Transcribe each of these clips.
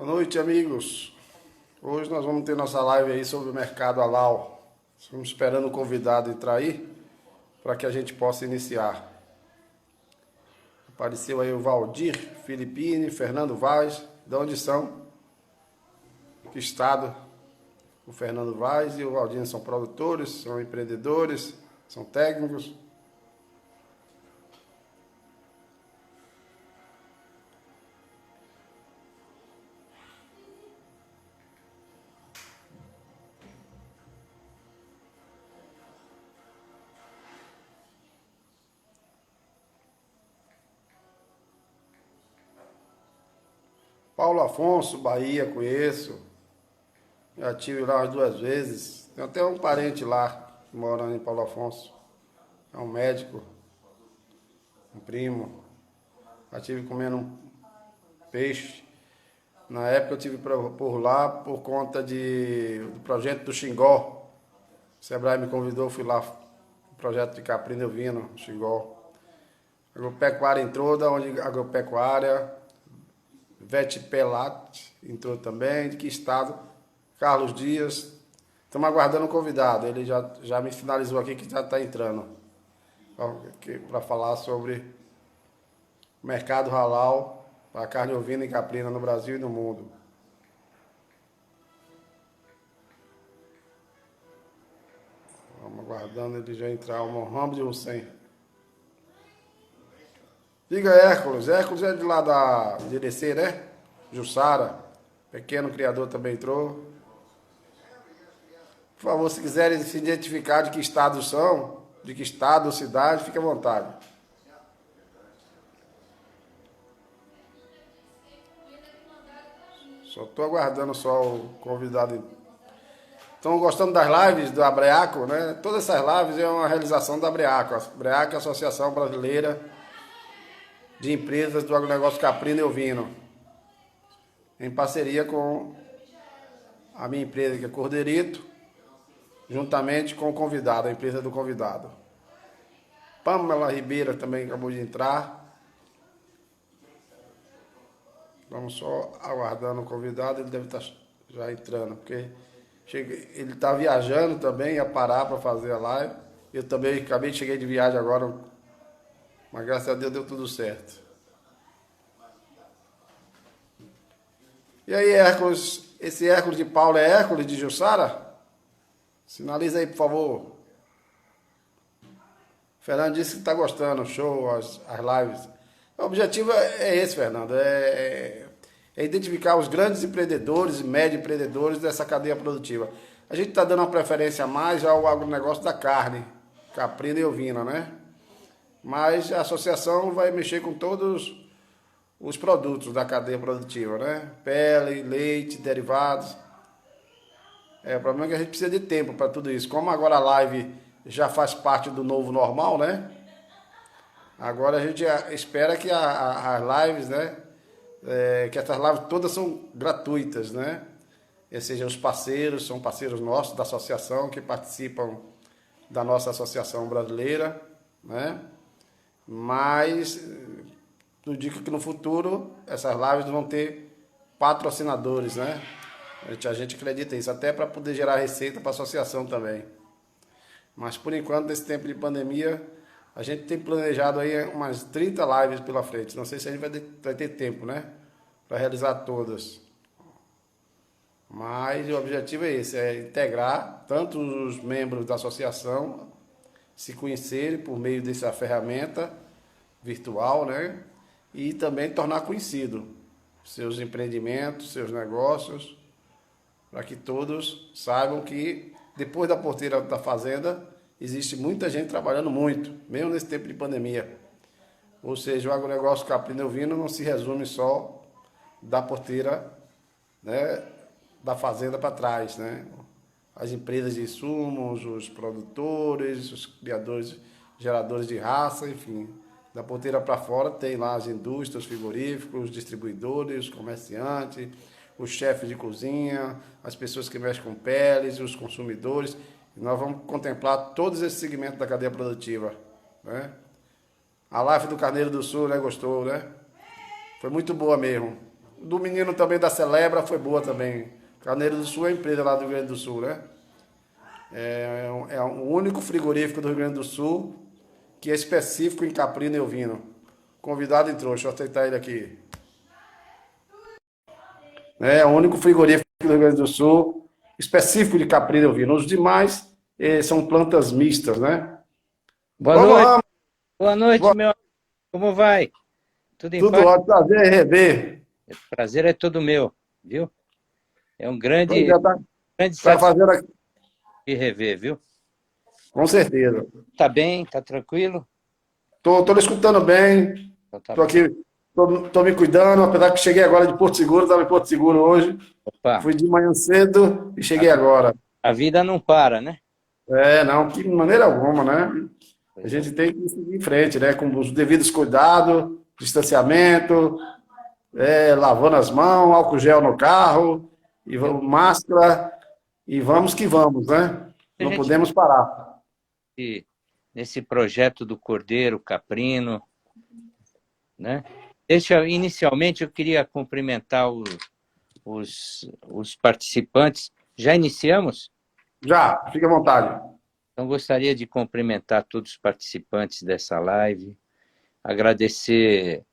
Boa noite, amigos. Hoje nós vamos ter nossa live aí sobre o mercado halal. Estamos esperando o convidado entrar aí para que a gente possa iniciar. Apareceu aí o Valdir Filipine, Fernando Vaz. De onde são? Que estado? O Fernando Vaz e o Valdir são produtores, são empreendedores, são técnicos. Paulo Afonso, Bahia, conheço. Já estive lá umas 2 vezes. Tem até um parente lá, morando em Paulo Afonso. É um médico, um primo. Já estive comendo um peixe. Na época eu estive por lá por conta do projeto do Xingó. O Sebrae me convidou, fui lá. O projeto de Caprina Ovino, Xingó. Agropecuária entrou, da onde agropecuária. Vete Pelat entrou também. De que estado? Carlos Dias. Estamos aguardando o convidado. Ele já me finalizou aqui que já está entrando. Para falar sobre o mercado halal para carne ovina e caprina no Brasil e no mundo. Vamos aguardando ele já entrar. O Mohamed Hussein. Diga, Hércules. Hércules é de lá de Irecê, né? Jussara. Pequeno criador também entrou. Por favor, se quiserem se identificar de que estado são, de que estado ou cidade, fique à vontade. Só estou aguardando só o convidado. Estão gostando das lives do Abreaco, né? Todas essas lives é uma realização da Abreaco. A Abreaco é a Associação Brasileira de Empresas do Agronegócio Caprino e Ovino, em parceria com a minha empresa, que é Cordeirito, juntamente com o convidado, a empresa do convidado. Pamela Ribeira também acabou de entrar. Vamos só aguardando o convidado, ele deve estar já entrando, porque ele está viajando também, ia parar para fazer a live. Eu também cheguei de viagem agora, mas graças a Deus deu tudo certo. E aí, Hércules, esse Hércules de Paulo é Hércules de Jussara? Sinaliza aí, por favor. Fernando disse que está gostando, show, as lives. O objetivo é esse, Fernando, é identificar os grandes empreendedores e médios empreendedores dessa cadeia produtiva. A gente está dando uma preferência mais ao agronegócio da carne, caprina e ovina, né? Mas a associação vai mexer com todos os produtos da cadeia produtiva, né? Pele, leite, derivados. O problema é que a gente precisa de tempo para tudo isso. Como agora a live já faz parte do novo normal, né? Agora a gente espera que as lives, né? Que essas lives todas são gratuitas, né? Ou seja, os parceiros, são parceiros nossos da associação que participam da nossa associação brasileira, né? Mas eu digo que no futuro essas lives vão ter patrocinadores, né? A gente acredita nisso, até para poder gerar receita para a associação também. Mas por enquanto, nesse tempo de pandemia, a gente tem planejado aí umas 30 lives pela frente. Não sei se a gente vai ter tempo, né? Para realizar todas. Mas o objetivo é esse, é integrar tanto os membros da associação, se conhecerem por meio dessa ferramenta virtual, né? E também tornar conhecido seus empreendimentos, seus negócios, para que todos saibam que depois da porteira da fazenda existe muita gente trabalhando muito, mesmo nesse tempo de pandemia. Ou seja, o agronegócio caprino e ovino não se resume só da porteira, né, da fazenda para trás, né? As empresas de insumos, os produtores, os criadores, geradores de raça, enfim. Da porteira para fora tem lá as indústrias, os frigoríficos, os distribuidores, os comerciantes, os chefes de cozinha, as pessoas que mexem com peles, os consumidores. E nós vamos contemplar todos esses segmentos da cadeia produtiva, né? A live do Carneiro do Sul, né? Gostou, né? Foi muito boa mesmo. do menino também da Celebra foi boa também. Carneiro do Sul é a empresa lá do Rio Grande do Sul, né? É o único frigorífico do Rio Grande do Sul que é específico em caprino e ovino. Convidado entrou, deixa eu aceitar ele aqui. É o único frigorífico do Rio Grande do Sul específico de caprino e ovino. Os demais são plantas mistas, né? Boa Vamos noite, lá, boa noite, boa- meu amigo. Como vai? Tudo em tudo paz? ótimo, prazer em rever. Prazer é todo meu, viu? É um Pois grande, é, grande tá satisfação fazendo aqui, de rever, viu? com certeza. Tá bem, tá tranquilo? Tô lhe escutando bem, Então tá tô bom. aqui, tô me cuidando, apesar que cheguei agora de Porto Seguro, estava em Porto Seguro hoje. Opa, Fui de manhã cedo e a, cheguei agora. a vida não para, né? É, não, de maneira alguma, né? A Pois é. gente tem que seguir em frente, né? Com os devidos cuidados, distanciamento, lavando as mãos, álcool gel no carro, e Eu, máscara, e vamos que vamos, né? a Não gente podemos parar. nesse projeto do Cordeiro Caprino, né? Inicialmente eu queria cumprimentar os participantes. Já iniciamos? Já, fique à vontade. Então gostaria de cumprimentar todos os participantes dessa live, agradecer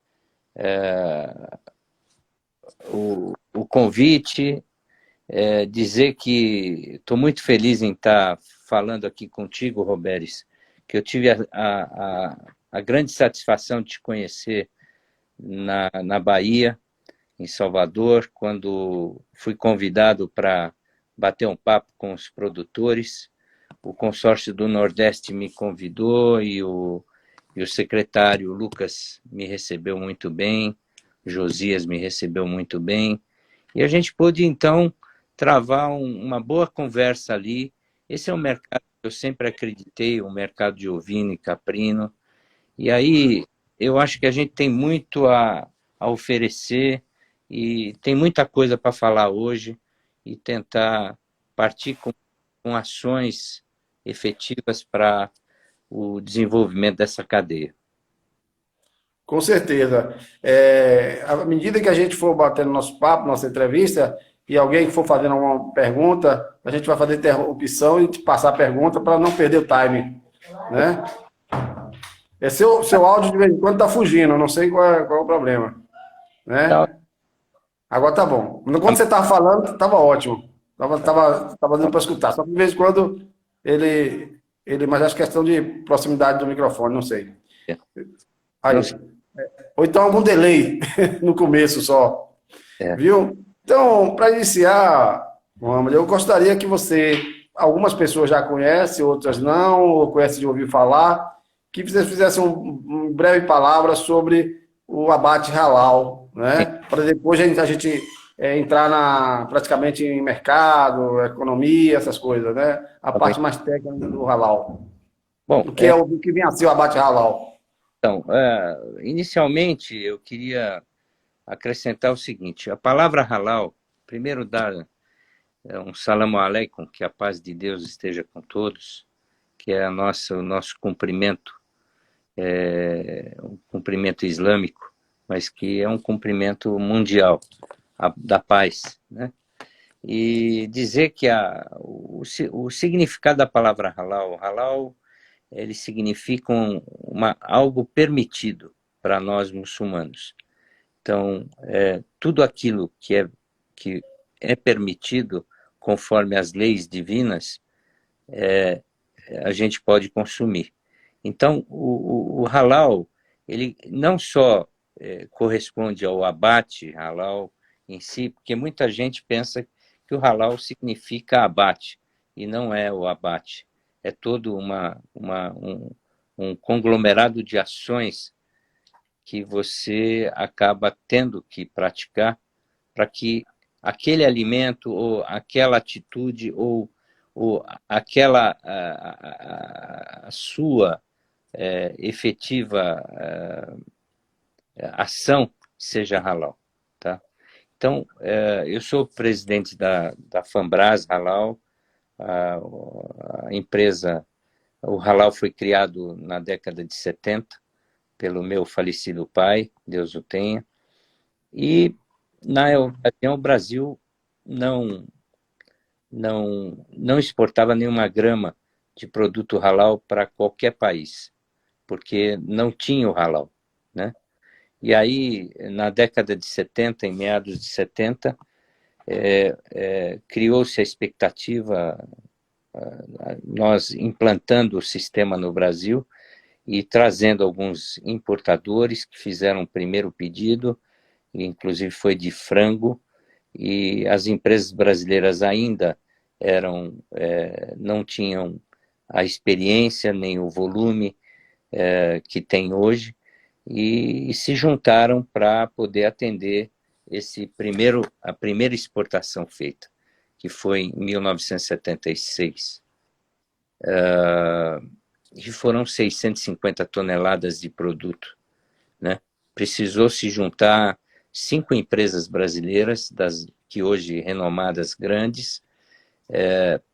o convite, dizer que estou muito feliz em estar falando aqui contigo, Roberes, que eu tive a grande satisfação de te conhecer na Bahia, em Salvador, quando fui convidado para bater um papo com os produtores. O consórcio do Nordeste me convidou e o secretário Lucas me recebeu muito bem, Josias me recebeu muito bem, e a gente pôde, então, travar uma boa conversa ali. Esse é um mercado que eu sempre acreditei, um mercado de ovino e caprino, e aí eu acho que a gente tem muito a oferecer e tem muita coisa para falar hoje e tentar partir com ações efetivas para o desenvolvimento dessa cadeia. Com certeza. À medida que a gente for batendo nosso papo, nossa entrevista, e alguém for fazendo alguma pergunta, a gente vai fazer interrupção e te passar a pergunta para não perder o time, né? Seu áudio de vez em quando está fugindo, eu não sei qual é o problema, Então, né? Agora tá bom. Quando você estava falando, estava ótimo. Tava dando para escutar. Só que de vez em quando mas acho que é questão de proximidade do microfone, não sei. não Aí. sei, Ou então algum delay no começo só, é, viu? Então, para iniciar, Mohamed, eu gostaria que algumas pessoas já conhecem, outras não, ou conhecem de ouvir falar, que você fizesse um breve palavra sobre o abate halal, né? Para depois a gente entrar praticamente em mercado, economia, essas coisas, né? A tá bem. parte mais técnica do halal. Bom, O que vem a ser o abate halal. então, inicialmente eu queria acrescentar o seguinte: a palavra halal, primeiro dar um salam aleikum, que a paz de Deus esteja com todos, que é o nosso cumprimento, um cumprimento islâmico, mas que é um cumprimento mundial da paz, né? E dizer que o significado da palavra halal, ele significa algo permitido para nós muçulmanos. Então, tudo aquilo que é permitido conforme as leis divinas, a gente pode consumir. Então, o halal, ele não só corresponde ao abate halal em si, porque muita gente pensa que o halal significa abate, e não é o abate. É todo um conglomerado de ações que você acaba tendo que praticar para que aquele alimento ou aquela atitude ou aquela a sua efetiva ação seja halal, tá? Então, eu sou presidente da Fambras Halal, a empresa, o halal foi criado na década de 70 pelo meu falecido pai, Deus o tenha, e na ocasião, o Brasil não, não exportava nenhuma grama de produto halal para qualquer país, porque não tinha o halal, né? E aí, na década de 70, em meados de 70, criou-se a expectativa, nós implantando o sistema no Brasil e trazendo alguns importadores que fizeram o primeiro pedido, inclusive foi de frango, e as empresas brasileiras ainda não tinham a experiência nem o volume que tem hoje, e se juntaram para poder atender a primeira exportação feita, que foi em 1976. E foram 650 toneladas de produto, né? Precisou se juntar 5 empresas brasileiras, das que hoje renomadas grandes,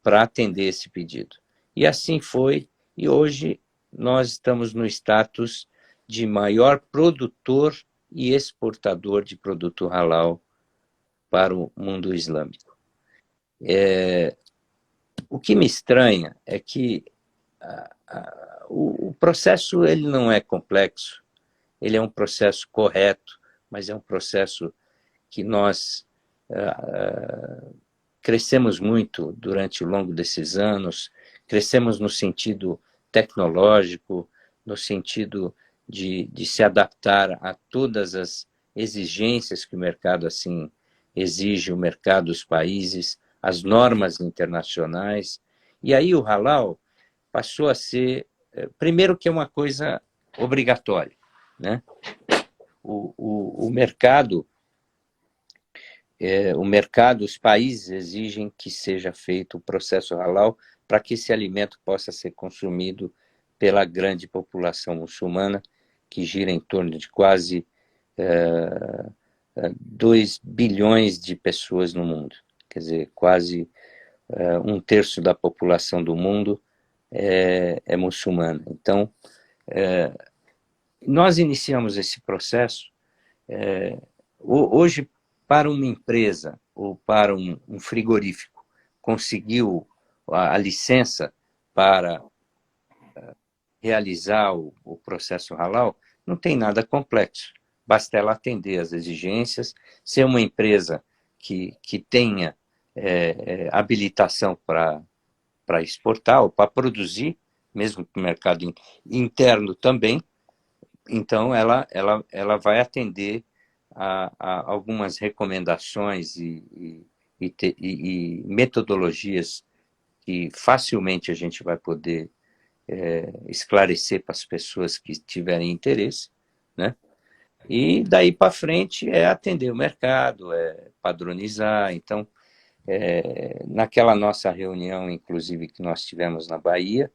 para atender esse pedido. E assim foi, e hoje nós estamos no status de maior produtor e exportador de produto halal para o mundo islâmico. O que me estranha é que o processo ele não é complexo, ele é um processo correto, mas é um processo que nós crescemos muito durante o longo desses anos, crescemos no sentido tecnológico, no sentido de se adaptar a todas as exigências que o mercado assim exige, o mercado dos países, as normas internacionais. E aí o halal passou a ser, primeiro que é uma coisa obrigatória, né? O mercado, os países exigem que seja feito o processo halal para que esse alimento possa ser consumido pela grande população muçulmana, que gira em torno de quase 2 bilhões de pessoas no mundo. Quer dizer, quase 1/3 da população do mundo é muçulmana. Então, nós iniciamos esse processo. Hoje, para uma empresa ou para um frigorífico conseguiu a licença para realizar o processo halal, não tem nada complexo. Basta ela atender às exigências, ser uma empresa que tenha habilitação para exportar ou para produzir, mesmo para o mercado interno também. Então, ela vai atender a algumas recomendações e metodologias que facilmente a gente vai poder esclarecer para as pessoas que tiverem interesse, né? E daí para frente é atender o mercado, é padronizar. Então, naquela nossa reunião, inclusive, que nós tivemos na Bahia,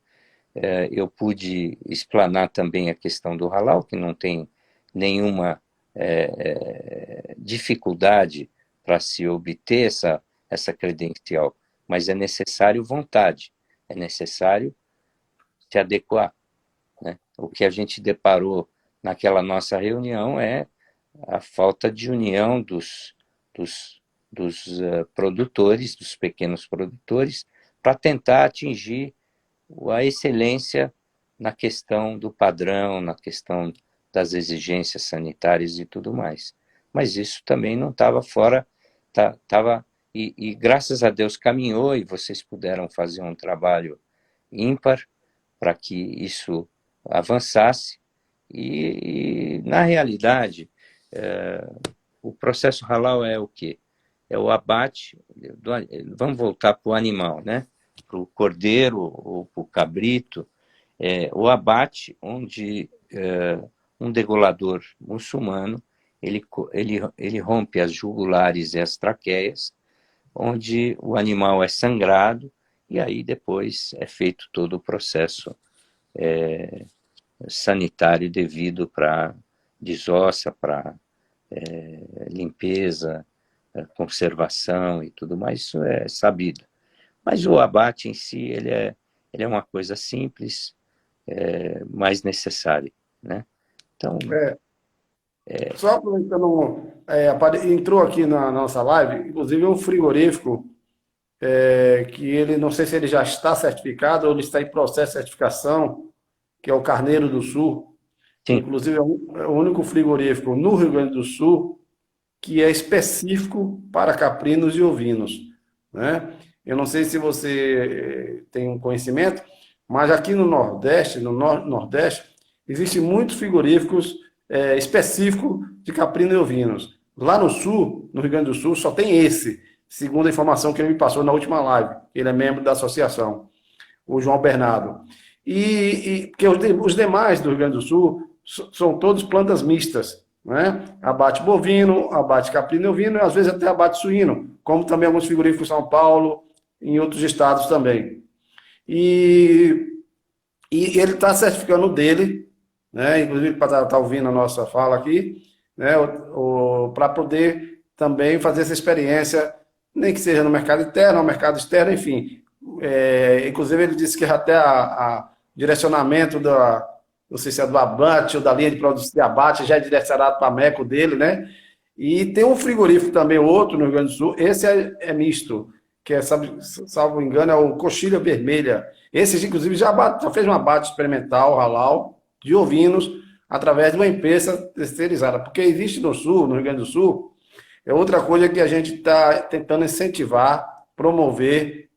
eu pude explanar também a questão do halal, que não tem nenhuma dificuldade para se obter essa credencial, mas é necessário vontade, é necessário se adequar, né? O que a gente deparou naquela nossa reunião é a falta de união dos produtores, dos pequenos produtores, para tentar atingir a excelência na questão do padrão, na questão das exigências sanitárias e tudo mais. Mas isso também não estava fora, e graças a Deus caminhou e vocês puderam fazer um trabalho ímpar para que isso avançasse. E na realidade, o processo halal é o quê? É o abate, vamos voltar para o animal, né? Para o cordeiro ou para o cabrito, o abate onde um degolador muçulmano ele rompe as jugulares e as traqueias, onde o animal é sangrado, e aí depois é feito todo o processo sanitário devido para desossa, para limpeza, conservação e tudo mais, isso é sabido. Mas o abate em si, ele é uma coisa simples, mais necessária, né? Então, É, Só aproveitando, entrou aqui na nossa live, inclusive um frigorífico, que ele, não sei se ele já está certificado ou ele está em processo de certificação, que é o Carneiro do Sul. Sim, Inclusive, é o único frigorífico no Rio Grande do Sul que é específico para caprinos e ovinos, né? Eu não sei se você tem um conhecimento, mas aqui no Nordeste, Nordeste, existem muitos frigoríficos específicos de caprino e ovinos. Lá no Sul, no Rio Grande do Sul, só tem esse, segundo a informação que ele me passou na última live. Ele é membro da associação, o João Bernardo. Porque os demais do Rio Grande do Sul são todos plantas mistas, né? Abate bovino, abate caprino e ovino e às vezes até abate suíno, como também alguns frigoríficos em São Paulo, em outros estados também. E, e ele está certificando o dele, né? Inclusive para estar ouvindo a nossa fala aqui, né? Para poder também fazer essa experiência, nem que seja no mercado interno, no mercado externo, enfim. Inclusive ele disse que até a direcionamento não sei se é do abate ou da linha de produção de abate, já é direcionado para a MECO dele, né? E tem um frigorífico também, outro no Rio Grande do Sul, esse é misto, que é, salvo engano, é o Coxilha Vermelha. Esse, inclusive, já fez um abate experimental, halal, de ovinos, através de uma empresa terceirizada. Porque existe no Sul, no Rio Grande do Sul, é outra coisa que a gente está tentando incentivar, promover.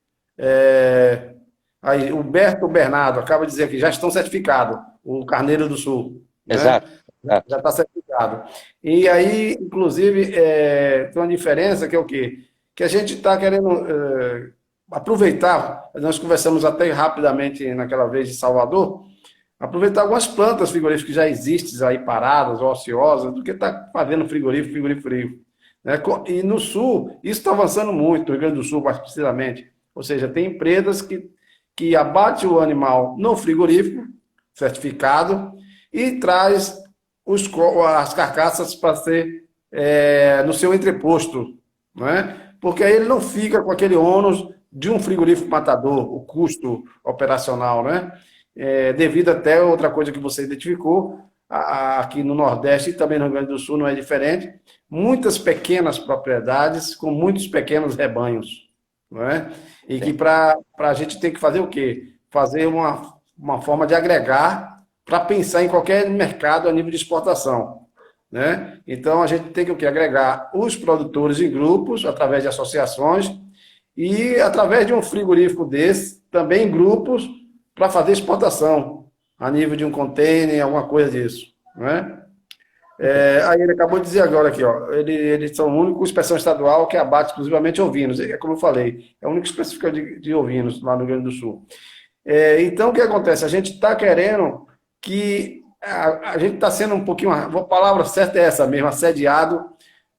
Aí, o Berto Bernardo acaba de dizer que já estão certificados, o Carneiro do Sul, né? exato, exato. Já está certificado. E aí, inclusive, tem uma diferença que é o quê? Que a gente está querendo aproveitar, nós conversamos até rapidamente naquela vez de Salvador, aproveitar algumas plantas frigoríficas que já existem aí paradas, ou ociosas, do que está fazendo frigorífico. Né? E no Sul, isso está avançando muito, no Rio Grande do Sul, mais precisamente. Ou seja, tem empresas que abate o animal no frigorífico, certificado, e traz as carcaças para ser no seu entreposto, não é? Porque aí ele não fica com aquele ônus de um frigorífico matador, o custo operacional, né? Devido até outra coisa que você identificou, aqui no Nordeste e também no Rio Grande do Sul não é diferente, muitas pequenas propriedades com muitos pequenos rebanhos, não é? E que para a gente tem que fazer o quê? Fazer uma forma de agregar para pensar em qualquer mercado a nível de exportação, né? Então a gente tem que o quê? Agregar os produtores em grupos, através de associações, e através de um frigorífico desse, também em grupos, para fazer exportação, a nível de um container, alguma coisa disso, né? Aí ele acabou de dizer agora aqui, ó, eles são o único inspeção estadual que abate exclusivamente ovinos, como eu falei, é o único específico de ovinos lá no Rio Grande do Sul. Então, o que acontece? A gente está querendo que a gente está sendo um pouquinho, a palavra certa é essa mesmo, assediado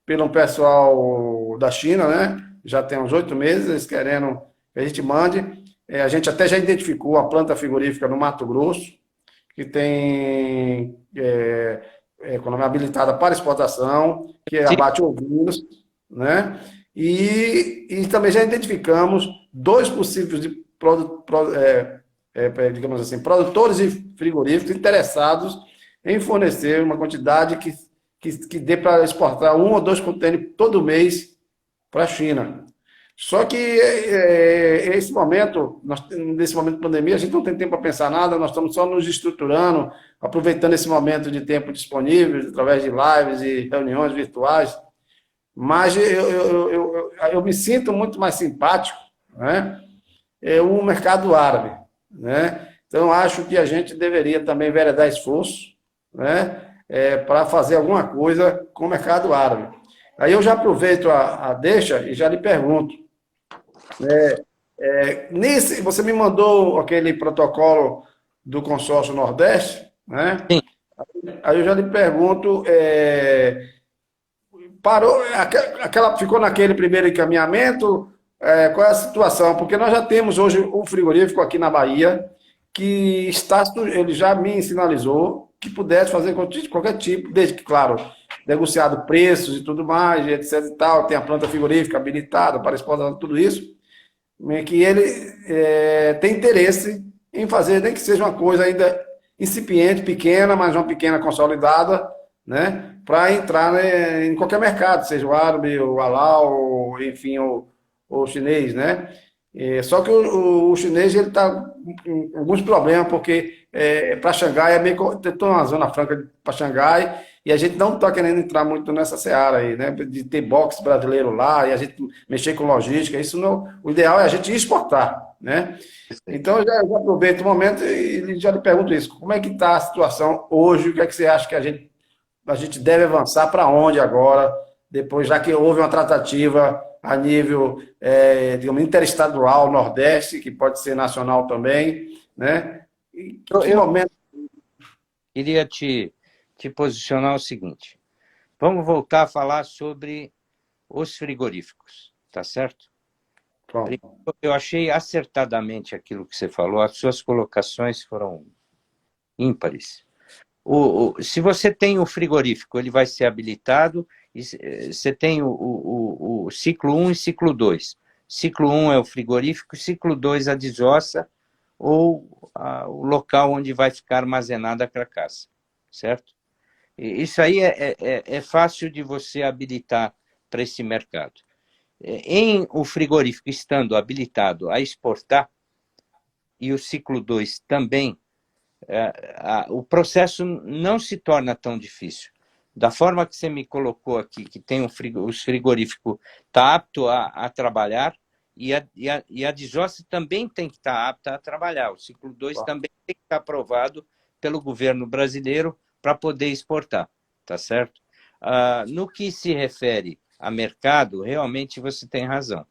pelo pessoal da China, né? Já tem uns 8 meses, eles querendo que a gente mande. A gente até já identificou a planta frigorífica no Mato Grosso, que tem economia habilitada para exportação, que Sim, abate ovinos, né? E também já identificamos 2 possíveis de digamos assim, produtores de frigoríficos interessados em fornecer uma quantidade que dê para exportar 1 ou 2 contêineres todo mês para a China. Só que nesse momento de pandemia, a gente não tem tempo para pensar nada, nós estamos só nos estruturando, aproveitando esse momento de tempo disponível, através de lives e reuniões virtuais. Mas eu me sinto muito mais simpático, né? O mercado árabe, né? Então, acho que a gente deveria também veredar esforço, né? Para fazer alguma coisa com o mercado árabe. Aí eu já aproveito a deixa e já lhe pergunto. Você me mandou aquele protocolo do consórcio Nordeste, né? sim. Aí eu já lhe pergunto, parou, ficou naquele primeiro encaminhamento, qual é a situação? Porque nós já temos hoje um frigorífico aqui na Bahia que ele já me sinalizou que pudesse fazer qualquer tipo, desde que, claro, negociado preços e tudo mais, etc e tal, tem a planta frigorífica habilitada para exportar tudo isso, que ele tem interesse em fazer, nem que seja uma coisa ainda incipiente, pequena, mas uma pequena consolidada, né? para entrar, né, em qualquer mercado, seja o árabe, o halal, enfim, o chinês, né? Só que o chinês ele está com alguns problemas, porque para Xangai é meio. Tem uma zona franca para Xangai e a gente não está querendo entrar muito nessa seara aí, né? De ter boxe brasileiro lá e a gente mexer com logística. Isso não. O ideal é a gente exportar, né? Então eu já aproveito o momento e já lhe pergunto isso. Como é que está a situação hoje? O que é que você acha que a gente deve avançar para onde agora, depois, já que houve uma tratativa a nível, digamos, interestadual, Nordeste, que pode ser nacional também, né? E que Eu momento. queria te posicionar o seguinte. Vamos voltar a falar sobre os frigoríficos, tá certo? Primeiro, Pronto. eu achei acertadamente aquilo que você falou, as suas colocações foram ímpares. Se você tem o frigorífico, ele vai ser habilitado, e você tem o ciclo 1 e ciclo 2. Ciclo 1 é o frigorífico, ciclo 2 a desossa, ou o local onde vai ficar armazenada a carcaça, certo? Isso aí é fácil de você habilitar para esse mercado. Em o frigorífico estando habilitado a exportar, e o ciclo 2 também, o processo não se torna tão difícil. Da forma que você me colocou aqui, que tem os frigoríficos está apto a trabalhar, e a desossa também tem que estar apta a trabalhar. O ciclo 2 também tem que estar aprovado pelo governo brasileiro para poder exportar, tá certo? No que se refere a mercado, realmente você tem razão.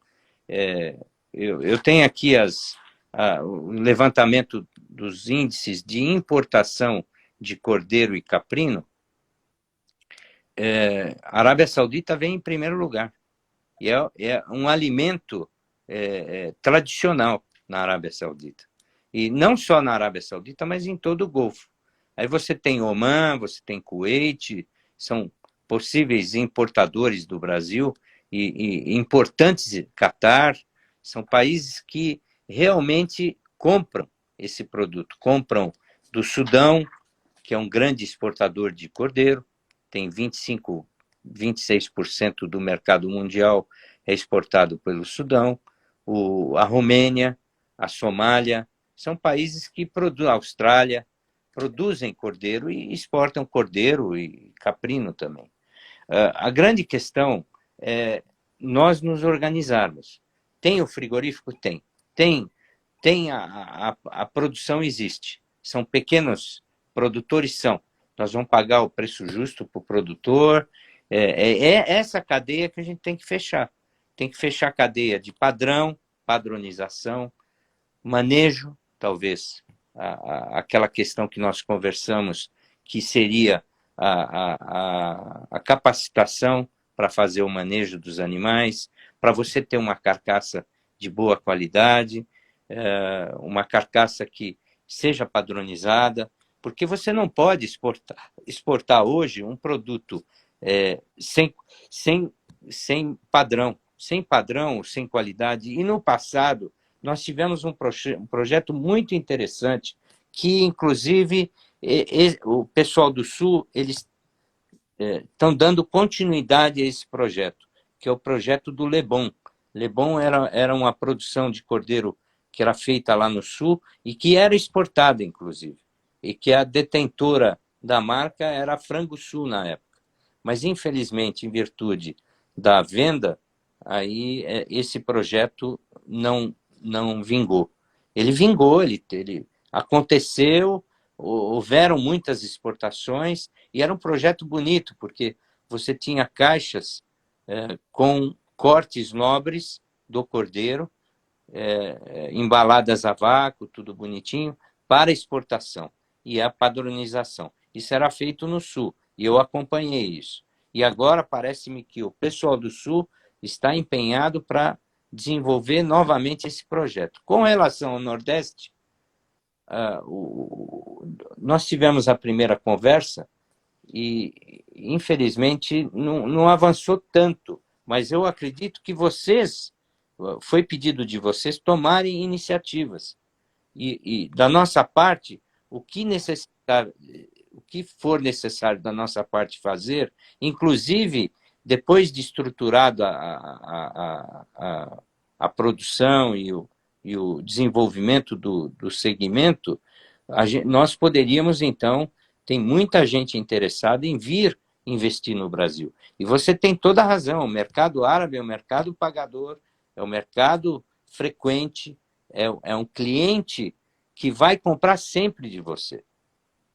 Eu tenho aqui o levantamento dos índices de importação de cordeiro e caprino. A Arábia Saudita vem em primeiro lugar. E é um alimento tradicional na Arábia Saudita. E não só na Arábia Saudita, mas em todo o Golfo. Aí você tem Omã, você tem Kuwait, são possíveis importadores do Brasil, e importantes, Catar, são países que realmente compram esse produto. Compram do Sudão, que é um grande exportador de cordeiro, tem 25, 26% do mercado mundial é exportado pelo Sudão, a Romênia, a Somália, são países que produzem, a Austrália, produzem cordeiro e exportam cordeiro e caprino também. A grande questão é nós nos organizarmos. Tem o frigorífico? Tem. Tem a produção existe. São pequenos produtores, são. Nós vamos pagar o preço justo para o produtor. É essa cadeia que a gente tem que fechar. Tem que fechar a cadeia de padrão, padronização, manejo, talvez aquela questão que nós conversamos, que seria a capacitação para fazer o manejo dos animais, para você ter uma carcaça de boa qualidade, uma carcaça que seja padronizada, porque você não pode exportar hoje um produto sem padrão, sem qualidade. E no passado, nós tivemos um projeto muito interessante, que, inclusive, o pessoal do Sul, eles estão dando continuidade a esse projeto, que é o projeto do Lebon. Lebon era uma produção de cordeiro que era feita lá no Sul e que era exportada, inclusive, e que a detentora da marca era a Frango Sul na época. Mas, infelizmente, em virtude da venda, aí esse projeto não vingou. Ele vingou, ele aconteceu, houveram muitas exportações, e era um projeto bonito, porque você tinha caixas com cortes nobres do cordeiro, embaladas a vácuo, tudo bonitinho, para exportação e a padronização. Isso era feito no Sul, e eu acompanhei isso. E agora parece-me que o pessoal do Sul está empenhado para desenvolver novamente esse projeto. Com relação ao Nordeste, nós tivemos a primeira conversa e, infelizmente, não avançou tanto, mas eu acredito que foi pedido de vocês tomarem iniciativas. E da nossa parte, o que necessitar o que for necessário da nossa parte fazer, inclusive depois de estruturado a produção e o desenvolvimento do segmento, nós poderíamos, então, tem muita gente interessada em vir investir no Brasil. E você tem toda a razão, o mercado árabe é um mercado pagador, é um mercado frequente, é um cliente que vai comprar sempre de você,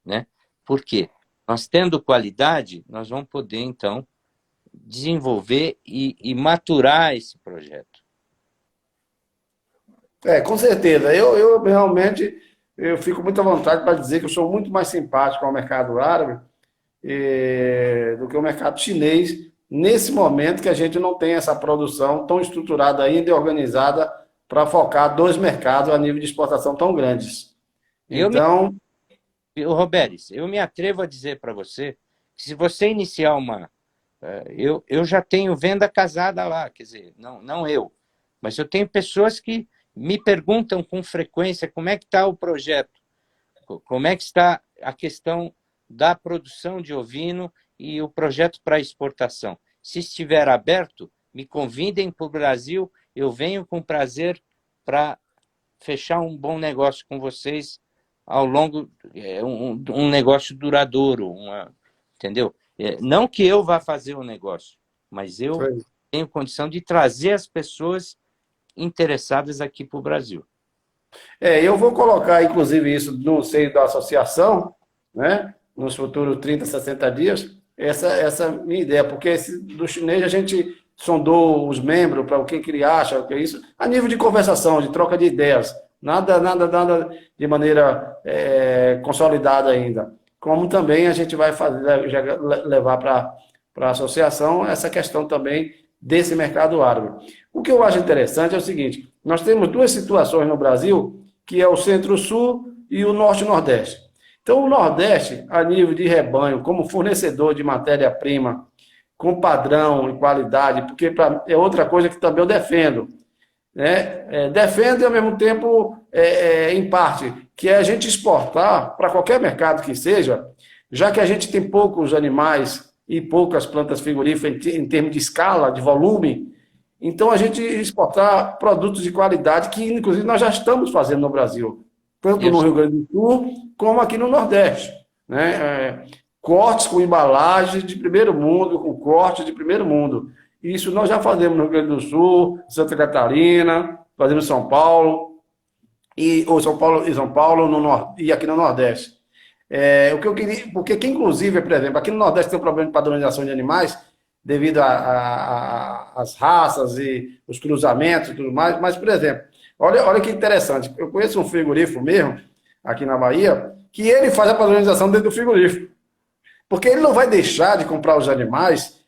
né? Por quê? Nós tendo qualidade, nós vamos poder, então, desenvolver e maturar esse projeto. Com certeza. Eu realmente eu fico muito à vontade para dizer que eu sou muito mais simpático ao mercado árabe do que o mercado chinês, nesse momento que a gente não tem essa produção tão estruturada ainda e organizada para focar dois mercados a nível de exportação tão grandes. Então, Roberes, eu me atrevo a dizer para você que se você iniciar uma... Eu já tenho venda casada lá, quer dizer, não eu, mas eu tenho pessoas que me perguntam com frequência como é que está o projeto, como é que está a questão da produção de ovino e o projeto para exportação. Se estiver aberto, me convidem para o Brasil, eu venho com prazer para fechar um bom negócio com vocês ao longo, um negócio duradouro, entendeu? Não que eu vá fazer o negócio, mas eu tenho condição de trazer as pessoas interessadas aqui para o Brasil. Eu vou colocar, inclusive, isso no seio da associação, né? Nos futuros 30, 60 dias, essa minha ideia, porque do chinês a gente sondou os membros para o que ele acha, o que é isso, a nível de conversação, de troca de ideias, nada de maneira consolidada ainda. Como também a gente vai levar para a associação essa questão também desse mercado árabe. O que eu acho interessante é o seguinte, nós temos duas situações no Brasil, que é o Centro-Sul e o Norte-Nordeste. Então, o Nordeste, a nível de rebanho, como fornecedor de matéria-prima, com padrão e qualidade, porque é outra coisa que também eu defendo, né? Defendo e, ao mesmo tempo, em parte, que é a gente exportar para qualquer mercado que seja, já que a gente tem poucos animais e poucas plantas frigoríferas em termos de escala, de volume, então a gente exportar produtos de qualidade que, inclusive, nós já estamos fazendo no Brasil, tanto no Rio Grande do Sul, como aqui no Nordeste, né? Cortes com embalagem de primeiro mundo, com corte de primeiro mundo. Isso nós já fazemos no Rio Grande do Sul, Santa Catarina, fazemos em São Paulo, e aqui no Nordeste. O que eu queria, porque aqui, inclusive, por exemplo, aqui no Nordeste tem um problema de padronização de animais, devido às raças e os cruzamentos e tudo mais, mas, por exemplo, olha que interessante, eu conheço um frigorífico mesmo, aqui na Bahia, que ele faz a padronização dentro do frigorífico. Porque ele não vai deixar de comprar os animais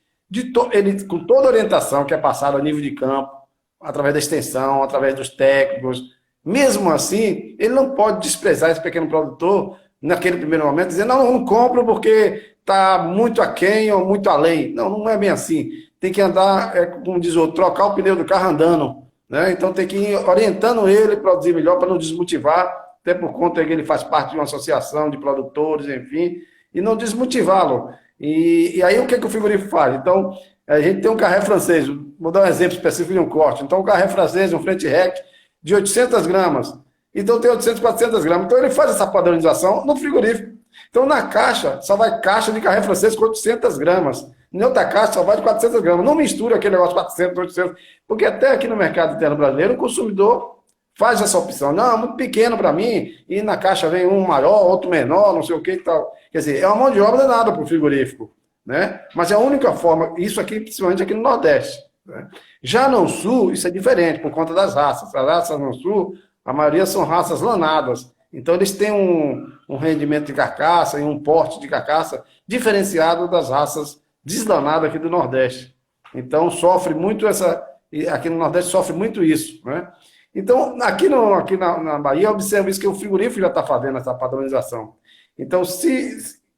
ele, com toda a orientação que é passada a nível de campo, através da extensão, através dos técnicos. Mesmo assim, ele não pode desprezar esse pequeno produtor naquele primeiro momento, dizendo, não compro porque está muito aquém ou muito além. Não é bem assim. Tem que andar, como diz o outro, trocar o pneu do carro andando. Né? Então tem que ir orientando ele a produzir melhor para não desmotivar, até por conta que ele faz parte de uma associação de produtores, enfim, e não desmotivá-lo. E aí o que o frigorífico faz? Então, a gente tem um carré francês, vou dar um exemplo específico de um corte. Então, um carré francês, um frente rec, de 800 gramas. Então, tem 800, 400 gramas. Então, ele faz essa padronização no frigorífico. Então, na caixa, só vai caixa de carré francês com 800 gramas. Em outra caixa, só vai de 400 gramas. Não mistura aquele negócio 400, 800. Porque até aqui no mercado interno brasileiro, o consumidor faz essa opção. Não, é muito pequeno para mim, e na caixa vem um maior, outro menor, não sei o que e tal. Quer dizer, é uma mão de obra danada para o frigorífico, né? Mas é a única forma, isso aqui, principalmente aqui no Nordeste. Né? Já no Sul, isso é diferente, por conta das raças. As raças no Sul, a maioria são raças lanadas. Então, eles têm um rendimento de carcaça e um porte de carcaça diferenciado das raças deslanadas aqui do Nordeste. Então, sofre muito aqui no Nordeste sofre muito isso, né? Então, aqui na Bahia, eu observo isso, que o frigorífico já está fazendo essa padronização. Então,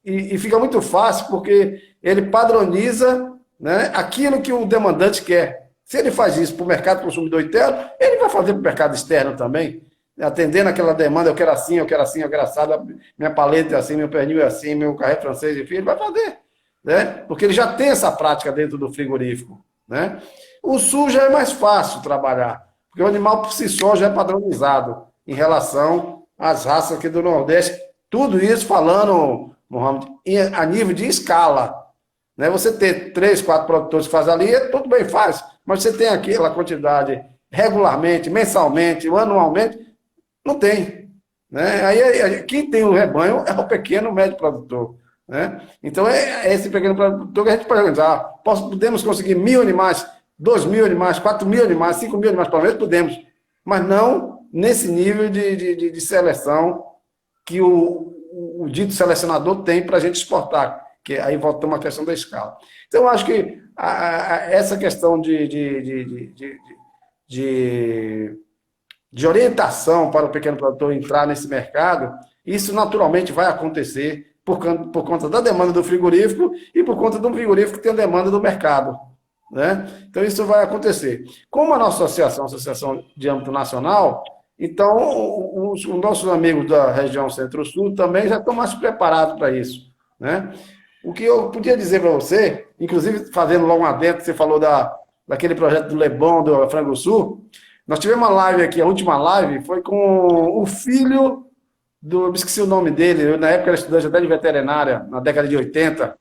e fica muito fácil, porque ele padroniza, né, aquilo que o demandante quer. Se ele faz isso para o mercado consumidor interno, ele vai fazer para o mercado externo também. atendendo aquela demanda, eu quero assim, eu quero assim, eu quero assado, minha paleta é assim, meu pernil é assim, meu carré francês, enfim, ele vai fazer, né? Porque ele já tem essa prática dentro do frigorífico, né? O sul já é mais fácil trabalhar, porque o animal por si só já é padronizado em relação às raças aqui do Nordeste. Tudo isso falando, Mohamed, a nível de escala, né? Você ter 3, 4 produtores que fazem ali, tudo bem, faz, mas você tem aquela quantidade regularmente, mensalmente, anualmente, não tem. Né? Aí, quem tem o rebanho é o pequeno médio produtor. Né? Então, é esse pequeno produtor que a gente pode organizar. Podemos conseguir 1.000 animais, 2.000 animais, 4.000 animais, 5.000 animais por mês, podemos. Mas não nesse nível de seleção que o dito selecionador tem para a gente exportar, que aí volta uma questão da escala. Então, eu acho que essa questão de orientação para o pequeno produtor entrar nesse mercado, isso naturalmente vai acontecer por conta da demanda do frigorífico e por conta do frigorífico que tem a demanda do mercado. Né? Então, isso vai acontecer. Como a nossa associação de âmbito nacional, então os nossos amigos da região Centro-Sul também já estão mais preparados para isso. Né? O que eu podia dizer para você, inclusive fazendo logo um adendo, você falou daquele projeto do Leblon, do Frango Sul, nós tivemos uma live aqui, a última live foi com o filho eu esqueci o nome dele, eu, na época era estudante até de veterinária, na década de 80,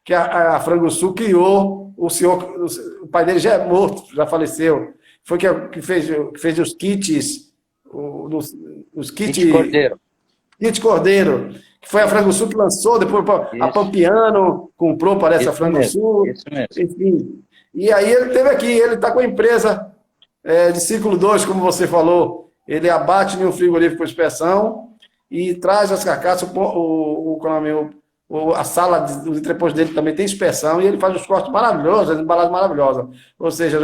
que a Frango Sul criou, o pai dele já é morto, já faleceu, foi que fez os kits, os kits... Kit Cordeiro. Kit Cordeiro, que foi a Frango Sul que lançou, depois a Pampiano comprou, parece, isso a Frango mesmo, Sul, isso mesmo. Enfim. E aí ele teve aqui, ele está com a empresa de ciclo 2, como você falou, ele abate em um frigorífico por inspeção e traz as carcaças, a sala de entrepôs dele também tem inspeção e ele faz os cortes maravilhosos, as embalagens maravilosas. Ou seja,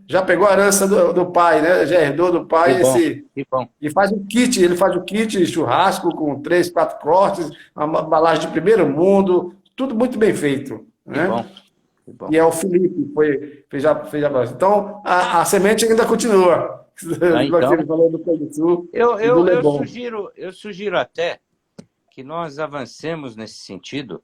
já pegou a herança do pai, né? Já herdou do pai que bom. E faz o kit, ele faz o kit churrasco com 3, 4 cortes, uma embalagem de primeiro mundo, tudo muito bem feito. Né? Que bom. E é o Felipe, fez a então, a semente ainda continua. Então, eu sugiro até que nós avancemos nesse sentido,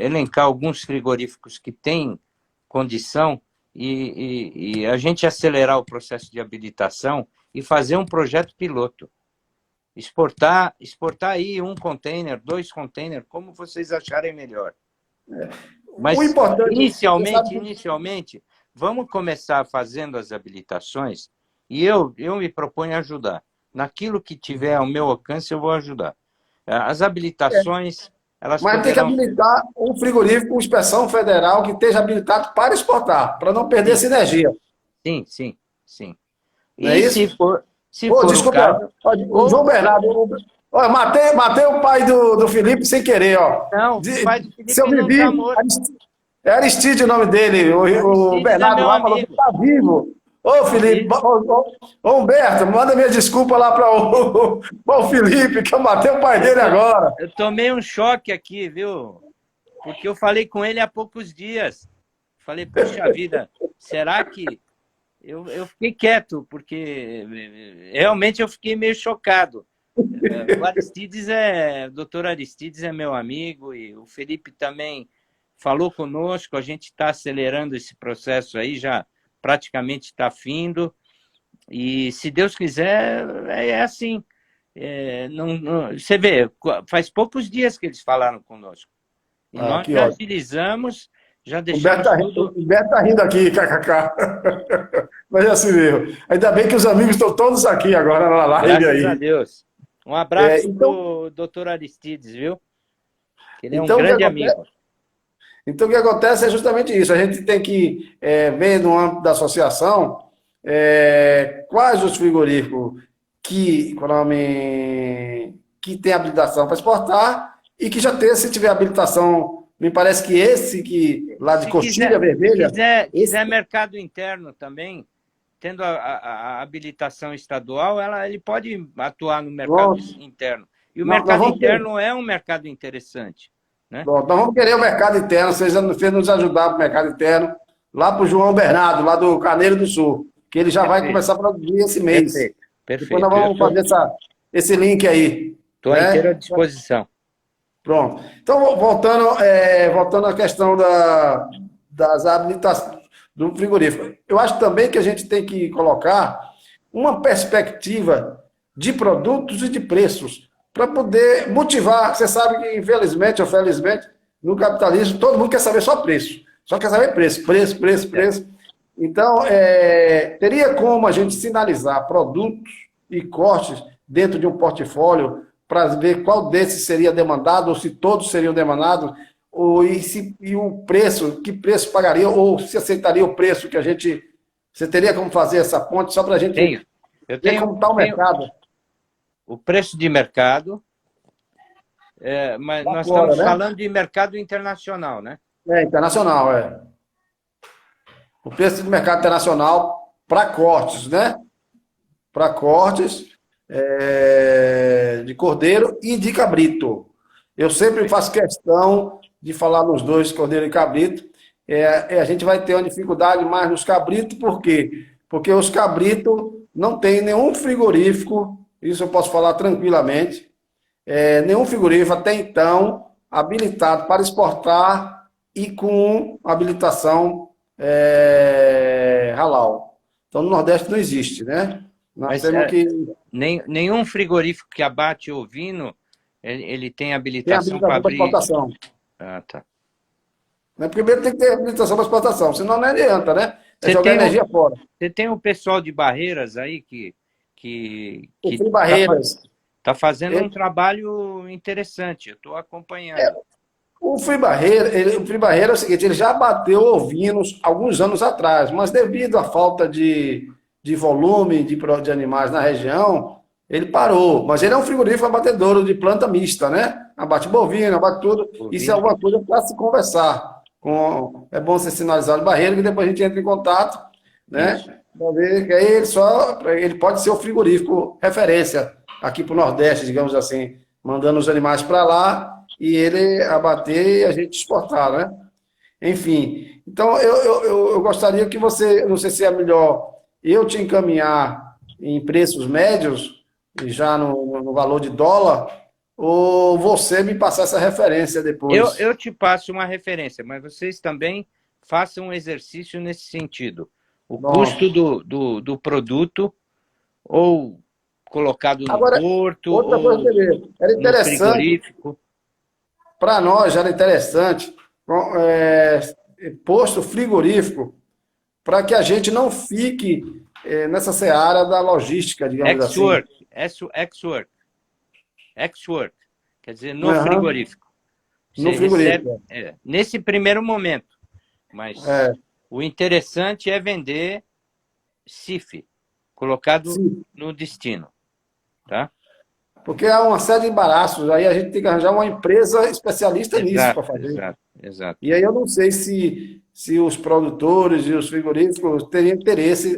elencar alguns frigoríficos que têm condição e a gente acelerar o processo de habilitação e fazer um projeto piloto. Exportar aí 1 container, 2 containers, como vocês acharem melhor. Mas, inicialmente, vamos começar fazendo as habilitações e eu me proponho a ajudar. Naquilo que tiver ao meu alcance, eu vou ajudar. As habilitações, elas Mas tem que habilitar um frigorífico com inspeção federal que esteja habilitado para exportar, para não perder essa energia. Sim. Não é isso? Se for desculpa, o João Bernardo... Olha, matei o pai do Felipe sem querer, ó. Não, o pai do Felipe não tá morto. É Aristide o nome dele. O Bernardo lá falou que tá vivo. Ô, Felipe, ô, Humberto, manda minha desculpa lá para o Felipe, que eu matei o pai dele agora. Eu tomei um choque aqui, viu? Porque eu falei com ele há poucos dias. Falei, puxa vida, será que... Eu fiquei quieto, porque realmente eu fiquei meio chocado. O Aristides o doutor Aristides é meu amigo e o Felipe também falou conosco, a gente está acelerando esse processo aí, já praticamente está findo, e se Deus quiser, é assim. Você vê, faz poucos dias que eles falaram conosco. E nós já agilizamos, já deixamos tudo... O Humberto está rindo aqui, kkk. Mas é assim mesmo. Ainda bem que os amigos estão todos aqui agora na live aí. Graças a Deus. Um abraço para o doutor Aristides, viu? Ele é um grande amigo. Então, o que acontece é justamente isso. A gente tem que ver no âmbito da associação quais os frigoríficos que tem habilitação para exportar e que já tem, se tiver habilitação, me parece que esse que lá de Coxilha Vermelha... Se quiser mercado interno também, tendo a habilitação estadual, ele pode atuar no mercado interno. E o mercado interno é um mercado interessante. Né? Bom, nós vamos querer o mercado interno, vocês nos ajudar para o mercado interno, lá para o João Bernardo, lá do Carneiro do Sul, que ele já vai começar a produzir esse mês. Depois nós perfeito. Eu vamos fazer esse link aí, estou à inteira né? disposição. Pronto. Então, voltando à questão das habilitações do frigorífico. Eu acho também que a gente tem que colocar uma perspectiva de produtos e de preços para poder motivar. Você sabe que, infelizmente ou felizmente, no capitalismo, todo mundo quer saber só preço. Só quer saber preço, preço, preço, preço. Então, teria como a gente sinalizar produtos e cortes dentro de um portfólio para ver qual desses seria demandado, ou se todos seriam demandados, e o preço, que preço pagaria, ou se aceitaria o preço que a gente. Você teria como fazer essa ponte só para a gente Eu ver como está o mercado? o preço de mercado, mas Lá nós fora, estamos né? falando de mercado internacional, né? Internacional, o preço de mercado internacional para cortes, né? Para cortes de cordeiro e de cabrito. Eu sempre faço questão de falar nos dois, cordeiro e cabrito. A gente vai ter uma dificuldade mais nos cabritos, por quê? Porque os cabritos não tem nenhum frigorífico, isso eu posso falar tranquilamente, nenhum frigorífico até então habilitado para exportar e com habilitação halal. Então, no Nordeste não existe, né? Nós Mas temos que nenhum frigorífico que abate ovino, ele tem ter habilitação para habilitação para abrir. exportação. Ah, tá. Né? Primeiro tem que ter habilitação para exportação, senão não adianta, né? É Você jogar tem energia fora. você tem um pessoal de Barreiras aí O que Frei Barreiras, tá fazendo um ele, trabalho interessante. Eu estou acompanhando. o Frei Barreira é o seguinte, ele já bateu ovinos alguns anos atrás, mas devido à falta de volume de animais na região, ele parou. Mas ele é um frigorífico abatedouro de planta mista, né? Abate bovino, abate tudo. Isso é Ovino. alguma coisa para se conversar. É bom você sinalizar o Barreira, que depois a gente entra em contato, né? Isso. Para ver que aí ele pode ser o frigorífico referência aqui para o Nordeste, digamos assim, mandando os animais para lá e ele abater e a gente exportar, né? Enfim, então eu gostaria que você, não sei se é melhor eu te encaminhar em preços médios, já no valor de dólar, ou você me passar essa referência depois. Eu te passo uma referência, mas vocês também façam um exercício nesse sentido. O custo Pronto. do produto, ou colocado no Agora, porto, outra coisa ou também, era no interessante, frigorífico. para nós era interessante, posto frigorífico, para que a gente não fique nessa seara da logística, digamos assim. Ex-work, ex-work, ex-work, quer dizer, no Aham, frigorífico. no Você recebe, frigorífico. nesse primeiro momento, mas É, o interessante é vender CIF, colocado sim. no destino, tá? Porque há uma série de embaraços, aí a gente tem que arranjar uma empresa especialista nisso para Exato, fazer. exato, exato. E aí eu não sei se os produtores e os frigoríficos teriam interesse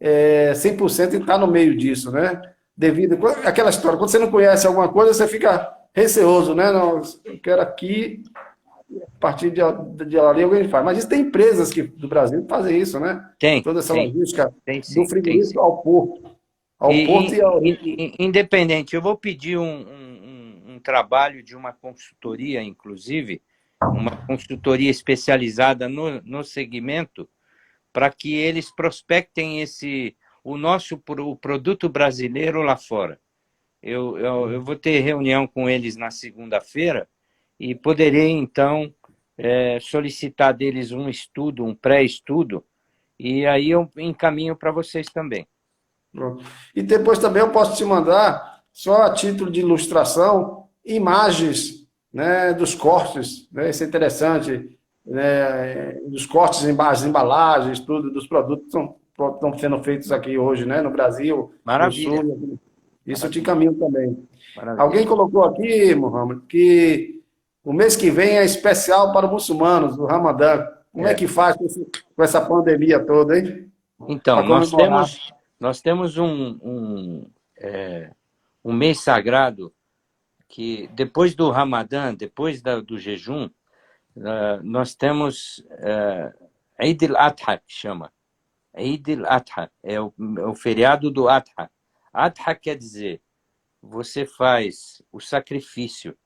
100% em estar no meio disso, né? Devido àquela história, quando você não conhece alguma coisa, você fica receoso, né? Não, eu quero aqui, a partir de ali alguém faz. Mas tem empresas do Brasil que fazem isso, né? Tem, Toda essa tem, logística tem do sim, tem frigorífico sim. ao porto. Ao porto e ao... Independente, eu vou pedir um trabalho de uma consultoria, inclusive, uma consultoria especializada no segmento, para que eles prospectem o produto brasileiro lá fora. Eu vou ter reunião com eles na segunda-feira e poderei, então, solicitar deles um estudo, um pré-estudo, e aí eu encaminho para vocês também. Pronto. E depois também eu posso te mandar, só a título de ilustração, imagens, né, dos cortes, né, isso é interessante, né, dos cortes, as embalagens, tudo, dos produtos que estão sendo feitos aqui hoje, né, no Brasil, no Maravilha, Sul, isso eu te maravilha, encaminho também. Alguém maravilha. colocou aqui, Mohamed, que o mês que vem é especial para os muçulmanos, o Ramadã. Como é É. que faz com essa pandemia toda, hein? Então, Para comemorar. nós temos um mês sagrado que, depois do Ramadã, depois do jejum, nós temos Eid al-Adha, que chama. Eid al-Adha, é o feriado do Adha. Adha quer dizer, você faz o sacrifício,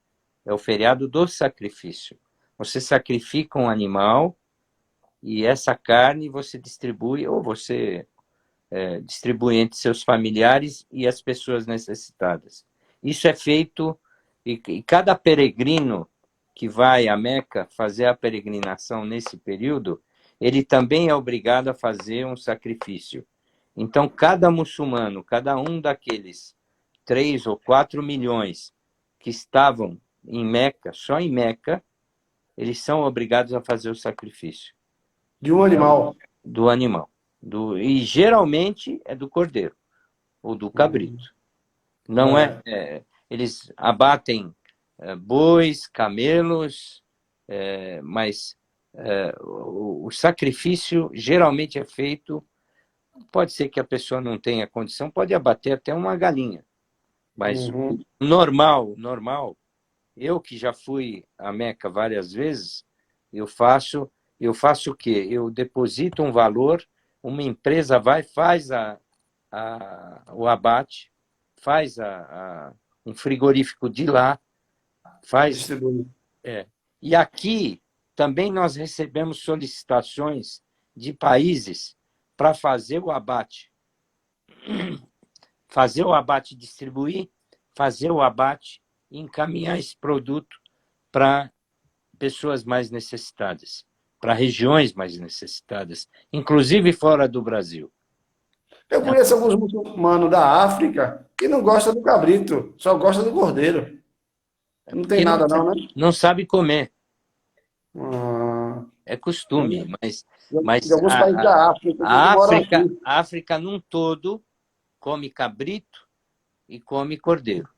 é o feriado do sacrifício. Você sacrifica um animal e essa carne você distribui, ou você distribui entre seus familiares e as pessoas necessitadas. Isso é feito, e cada peregrino que vai a Meca fazer a peregrinação nesse período, ele também é obrigado a fazer um sacrifício. Então, cada muçulmano, cada um daqueles 3 ou 4 milhões que estavam em Meca, só em Meca, eles são obrigados a fazer o sacrifício. De um animal. Do animal. E geralmente é do cordeiro ou do cabrito. Não eles abatem bois, camelos, mas o sacrifício geralmente é feito. Pode ser que a pessoa não tenha condição, pode abater até uma galinha. Mas normal, eu que já fui a Meca várias vezes, eu faço o quê? Eu deposito um valor, uma empresa vai, faz o abate, faz um frigorífico de lá, faz. E aqui também nós recebemos solicitações de países para fazer o abate. Fazer o abate, distribuir, fazer o abate e encaminhar esse produto para pessoas mais necessitadas, para regiões mais necessitadas, inclusive fora do Brasil. Eu conheço alguns muçulmanos da África que não gostam do cabrito, só gostam do cordeiro. Não tem Que nada não, né? não sabe comer, Ah, é costume, de mas alguns países da África que moram aqui. A África num todo come cabrito e come cordeiro.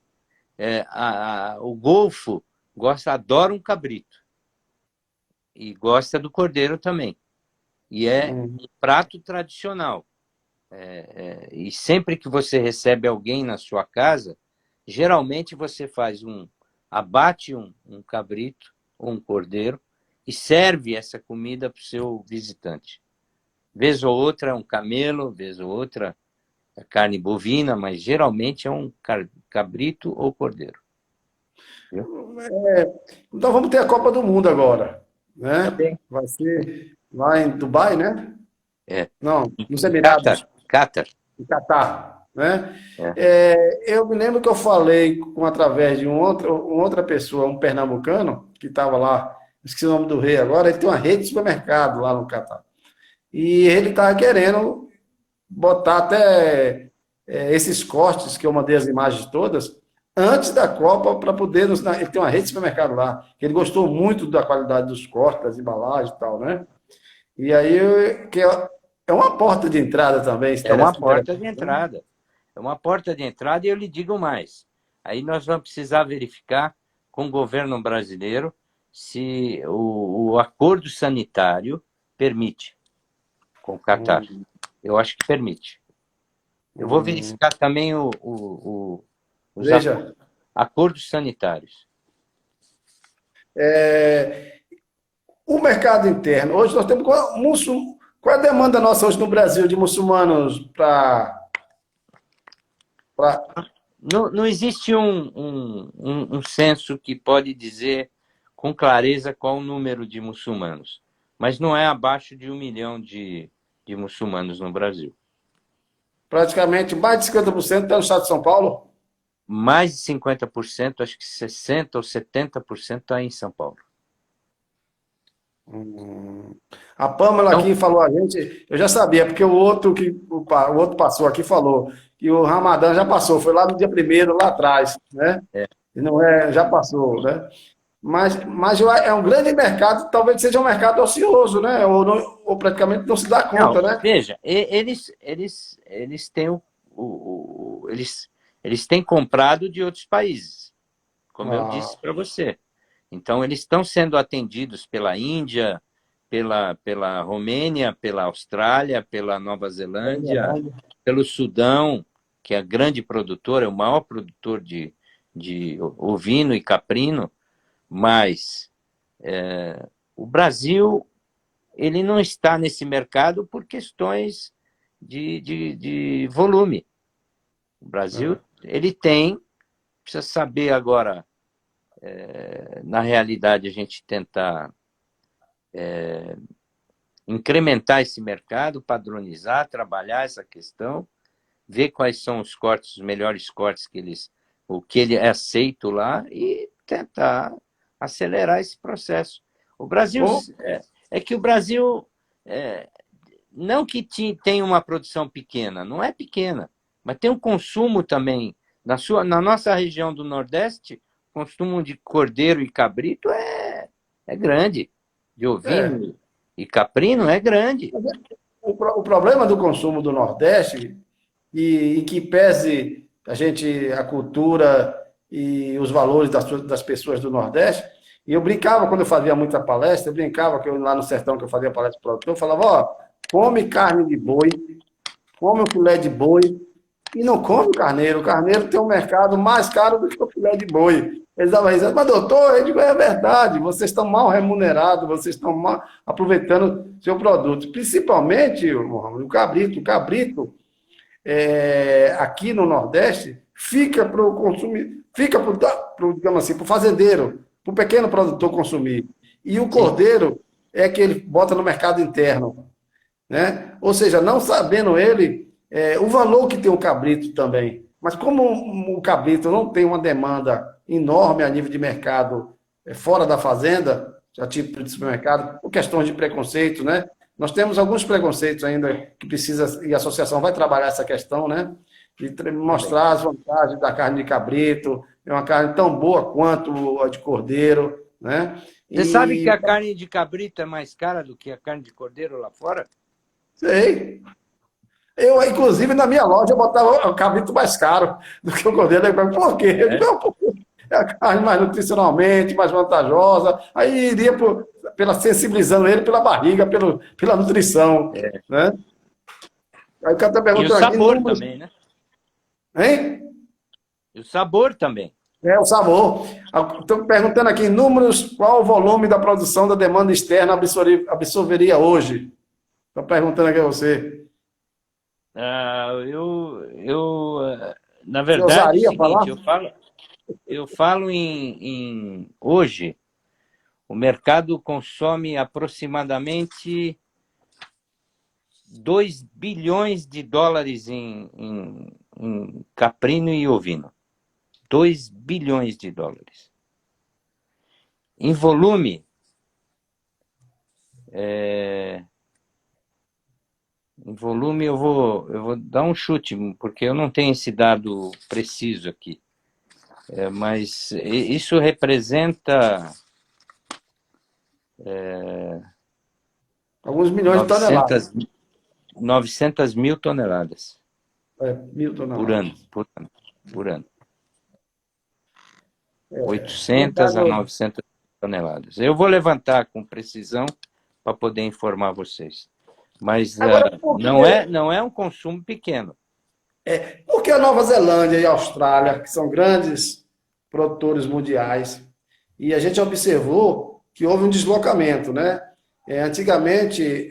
O Golfo adora um cabrito e gosta do cordeiro também. E é um prato tradicional. E sempre que você recebe alguém na sua casa, geralmente você faz abate um cabrito ou um cordeiro e serve essa comida para o seu visitante. Vez ou outra um camelo, vez ou outra carne bovina, mas geralmente é um cabrito ou cordeiro. Então vamos ter a Copa do Mundo agora, Tá né? bem? Vai ser lá em Dubai, né? É. Não, nos Emirados, Catar. em Catar, né? É. Eu me lembro que eu falei através de outra pessoa, um pernambucano, que estava lá, esqueci o nome do rei agora, ele tem uma rede de supermercado lá no Catar. E ele estava querendo botar até esses cortes, que eu mandei as imagens todas, antes da Copa, para poder. Ele tem uma rede de supermercado lá, que ele gostou muito da qualidade dos cortes, das embalagens e tal, né? E aí, é uma porta de entrada também, É uma interessante. porta de entrada. É uma porta de entrada e eu lhe digo mais. Aí nós vamos precisar verificar com o governo brasileiro se o acordo sanitário permite com o Catar. Eu acho que permite. Eu vou verificar também os Veja, acordos sanitários. o mercado interno. Hoje nós temos qual é a demanda nossa hoje no Brasil de muçulmanos para. Não existe um censo que pode dizer com clareza qual o número de muçulmanos, mas não é abaixo de 1 milhão de muçulmanos no Brasil. Praticamente mais de 50% está no estado de São Paulo? Mais de 50%, acho que 60% ou 70% está em São Paulo. A Pâmela aqui falou a gente, eu já sabia, porque o outro passou aqui falou que o Ramadã já passou, foi lá no dia primeiro, lá atrás, né? E não é, já passou, né? Mas é um grande mercado, talvez seja um mercado ocioso, né? Ou praticamente não se dá conta, né? Veja, eles têm eles têm comprado de outros países, como eu disse para você. Então, eles estão sendo atendidos pela Índia, pela Romênia, pela Austrália, pela Nova Zelândia, pelo Sudão, que é grande produtor, é o maior produtor de ovino e caprino, mas o Brasil ele não está nesse mercado por questões de volume. O Brasil, ele tem, precisa saber agora, na realidade, a gente tentar incrementar esse mercado, padronizar, trabalhar essa questão, ver quais são os cortes, os melhores cortes o que ele é aceito lá e tentar acelerar esse processo. O Brasil, que o Brasil, não que tenha uma produção pequena, não é pequena, mas tem um consumo também. Na nossa região do Nordeste, o consumo de cordeiro e cabrito é grande, de ovino e caprino é grande. O problema do consumo do Nordeste, e em que pese a cultura e os valores das pessoas do Nordeste, e eu brincava quando eu fazia muita palestra, eu brincava que lá no sertão que eu fazia palestra para o produtor, eu falava, ó, come carne de boi, come o filé de boi, e não come o carneiro. O carneiro tem um mercado mais caro do que o filé de boi. Eles davam risada, mas doutor, eu digo, é verdade, vocês estão mal remunerados, vocês estão mal aproveitando seu produto. Principalmente, o cabrito. O cabrito, aqui no Nordeste, fica para o consumidor, fica para digamos assim, para o fazendeiro, para o pequeno produtor consumir. E o cordeiro é que ele bota no mercado interno. Né? Ou seja, não sabendo ele o valor que tem o cabrito também. Mas como o cabrito não tem uma demanda enorme a nível de mercado fora da fazenda, a tipo de supermercado, por questões de preconceito, né? Nós temos alguns preconceitos ainda que precisa, e a associação vai trabalhar essa questão, né? De mostrar as vantagens da carne de cabrito, é uma carne tão boa quanto a de cordeiro, né? Você sabe que a carne de cabrito é mais cara do que a carne de cordeiro lá fora? Sei. Eu, inclusive, na minha loja, eu botava o cabrito mais caro do que o cordeiro. Por quê? Eu digo, não, porque é a carne mais nutricionalmente, mais vantajosa. Aí iria sensibilizando ele pela barriga, pela nutrição. Né? Aí o cara tá perguntando e o sabor aqui, também, né? Hein? E o sabor também. O sabor. Estou perguntando aqui, em números, qual o volume da produção da demanda externa absorveria hoje? Estou perguntando aqui a você. Na verdade, Você é o usaria seguinte, eu falo hoje, o mercado consome aproximadamente 2 bilhões de dólares em caprino e ovino. 2 bilhões de dólares. Em volume, eu vou dar um chute, porque eu não tenho esse dado preciso aqui. Mas isso representa alguns milhões de toneladas. 900 mil toneladas. 1.000 toneladas. Por ano. 800 a 900 toneladas. Eu vou levantar com precisão para poder informar vocês. Mas agora, não é um consumo pequeno. Porque a Nova Zelândia e a Austrália, que são grandes produtores mundiais, e a gente observou que houve um deslocamento, né? Antigamente,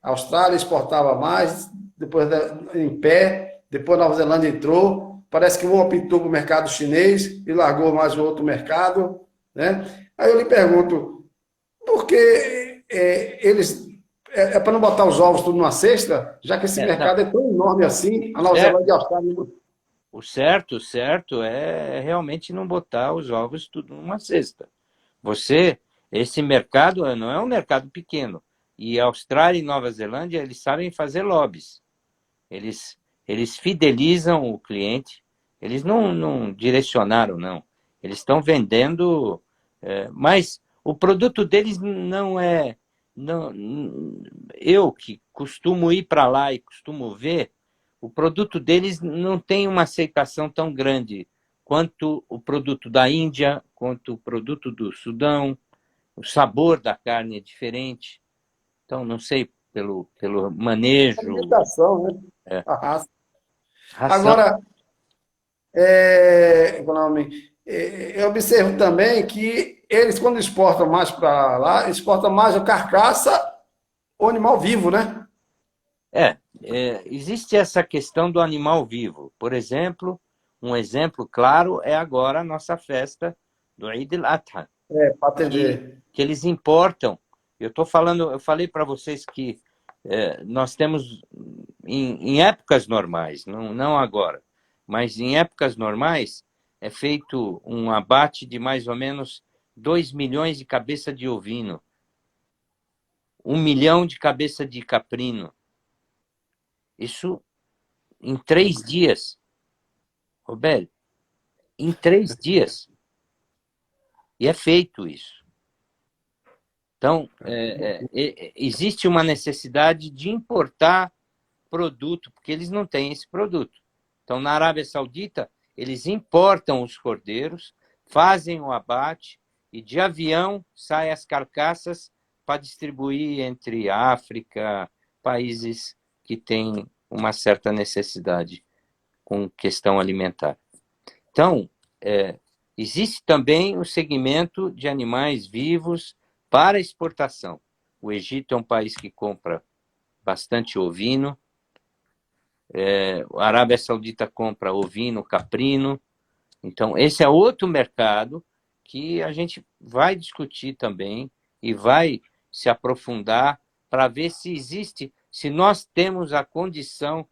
a Austrália exportava mais, depois em pé, depois a Nova Zelândia entrou, parece que um optou para o mercado chinês e largou mais o outro mercado, né? Aí eu lhe pergunto, por que eles... É para não botar os ovos tudo numa cesta, já que esse mercado é tão enorme assim, a Nova Zelândia e a Austrália... O certo é realmente não botar os ovos tudo numa cesta. Esse mercado não é um mercado pequeno. E a Austrália e Nova Zelândia, eles sabem fazer lobbies. Eles fidelizam o cliente. Eles não direcionaram, não. Eles estão vendendo... mas o produto deles não é... eu que costumo ir para lá e costumo ver, o produto deles não tem uma aceitação tão grande quanto o produto da Índia, quanto o produto do Sudão. O sabor da carne é diferente. Então, não sei, pelo manejo... Alimentação, né? A raça. Ração. Agora, eu observo também que eles, quando exportam mais para lá, exportam mais a carcaça ou animal vivo, né? existe essa questão do animal vivo. Por exemplo, um exemplo claro é agora a nossa festa do Eid al-Adha, Para que, atender. que eles importam. Eu falei para vocês que nós temos, em épocas normais, não agora, mas em épocas normais, é feito um abate de mais ou menos 2 milhões de cabeça de ovino, 1 milhão de cabeça de caprino. Isso em 3 dias, Roberto, em 3 dias. E é feito isso. Então, existe uma necessidade de importar produto, porque eles não têm esse produto. Então, na Arábia Saudita, eles importam os cordeiros, fazem o abate e de avião saem as carcaças para distribuir entre África, países que têm uma certa necessidade com questão alimentar. Então, existe também o segmento de animais vivos para exportação. O Egito é um país que compra bastante ovino, a Arábia Saudita compra ovino, caprino. Então, esse é outro mercado que a gente vai discutir também e vai se aprofundar para ver se existe, se nós temos a condição,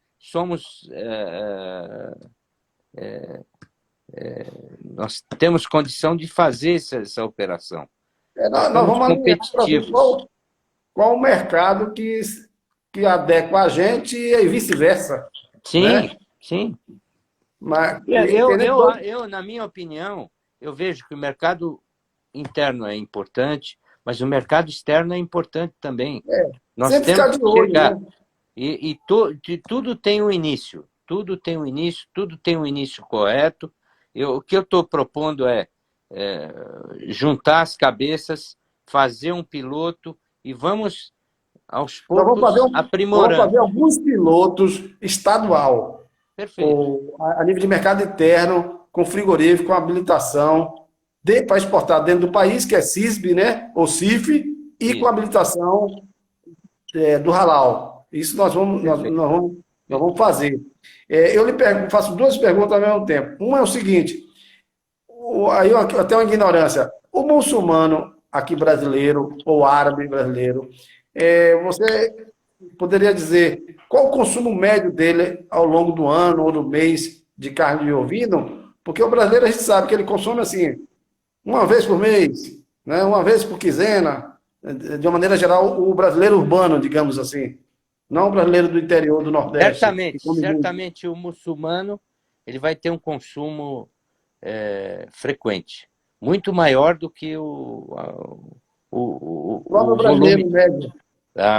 nós temos condição de fazer essa operação. Nós Nós somos vamos alinhar para ver competitivos. qual o mercado que adequa a gente e vice-versa, Sim, né? sim. Mas, Na minha opinião, eu vejo que o mercado interno é importante, mas o mercado externo é importante também. Nós sempre temos ficar de que olho, chegar. né? Tudo tem um início. Tudo tem um início, tudo tem um início correto. O que eu estou propondo é juntar as cabeças, fazer um piloto e vamos, aos Nós poucos, vamos fazer aprimorando. alguns pilotos estadual, Perfeito. ou a nível de mercado interno, com frigorífico, com habilitação, para exportar dentro do país, que é CISB, né? Ou CIF, e com Isso. habilitação do halal. Isso Perfeito. nós vamos fazer. Eu lhe faço duas perguntas ao mesmo tempo. Uma é o seguinte, aí eu tenho uma ignorância. O muçulmano aqui brasileiro, ou árabe brasileiro, você poderia dizer qual o consumo médio dele ao longo do ano ou do mês de carne de ovino? Porque o brasileiro a gente sabe que ele consome assim, uma vez por mês, né? Uma vez por quinzena, de uma maneira geral, o brasileiro urbano, digamos assim, não o brasileiro do interior do Nordeste, que Certamente, come muito. certamente o muçulmano ele vai ter um consumo frequente, muito maior do que Qual é o o volume, brasileiro médio?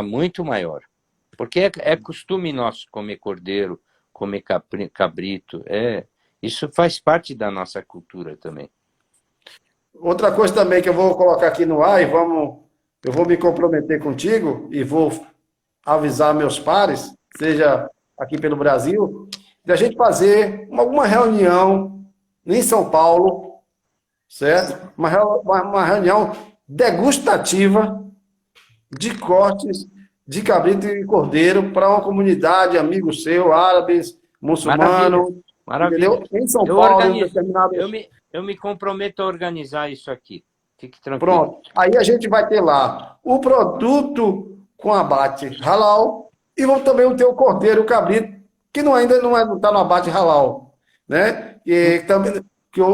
muito maior. Porque é costume nosso comer cordeiro, comer cabrito, isso faz parte da nossa cultura também. Outra coisa também que eu vou colocar aqui no ar eu vou me comprometer contigo e vou avisar meus pares, seja aqui pelo Brasil, de a gente fazer alguma reunião em São Paulo, certo? Uma reunião degustativa de cortes de cabrito e cordeiro para uma comunidade, amigo seu, árabes, Maravilha, muçulmano, maravilha. entendeu? Em São Eu Paulo, em organizo, determinadas. eu me comprometo a organizar isso aqui. Fique tranquilo. Pronto. Aí a gente vai ter lá o produto com abate halal e vamos também ter o cordeiro, o cabrito, que ainda não está no abate halal, né? E também que o